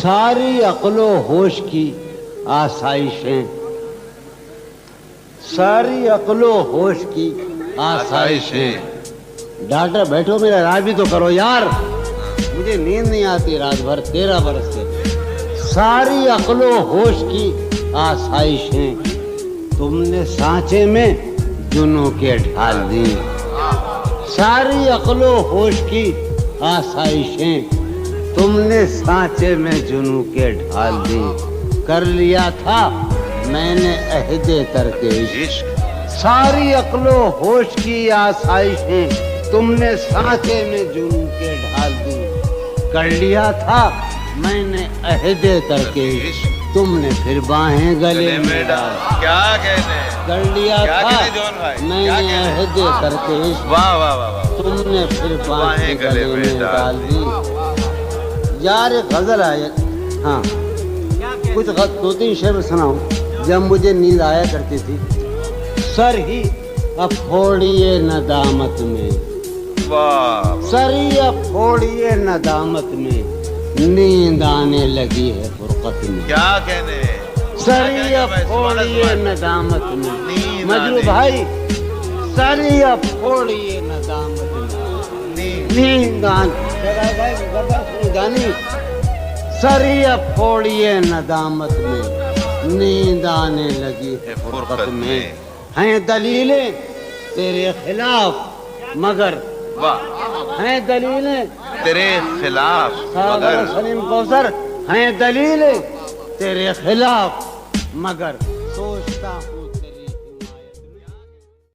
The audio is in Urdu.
ساری عقل و ہوش کی آسائشیں، ساری عقل و ہوش کی آسائشیں. ڈاکٹر بیٹھو میرا علاج بھی تو کرو یار، مجھے نیند نہیں آتی رات بھر 13 برس سے. ساری عقل و ہوش کی آسائشیں تم نے سانچے میں جنوں کے ڈھال دی. ساری عقل و ہوش کی آسائشیں تم نے سانچے میں جنوں کے ڈھال دی. کر لیا تھا میں نے عہد ترک عشق. ساری عقل و ہوش کی آسائشیں تم نے سانچے میں جنوں کے ڈھال دی. کر لیا تھا میں نے عہد ترک عشق، تم نے پھر باہیں گلے میں ڈال. کیا کہتے ہیں، کر لیا تھا میں نے عہد ترک عشق، واہ واہ واہ واہ، تم نے پھر باہیں گلے میں ڈال دی. یار ایک غزل آئے، ہاں کچھ 2-3 شعر سناؤں. جب مجھے نیند آیا کرتی تھی، سر ہی افھوڑیے ندامت میں، سر ہی افھوڑیے ندامت میں، نیند آنے لگی ہے فرقت میں. کیا کہنے، سر ہی افھوڑیے ندامت میں، مجرو بھائی، سر ہی افھوڑیے ندامت میں، نیند آنے گانی. سر ہی افھوڑیے ندامت میں، نیند آنے لگی ہے فرقت میں. ہیں دلیلیں تیرے خلاف مگر، ہیں دلیلیں تیرے خلاف مگر، سلیم کوثر، ہیں دلیلیں تیرے خلاف مگر سوچتا ہوں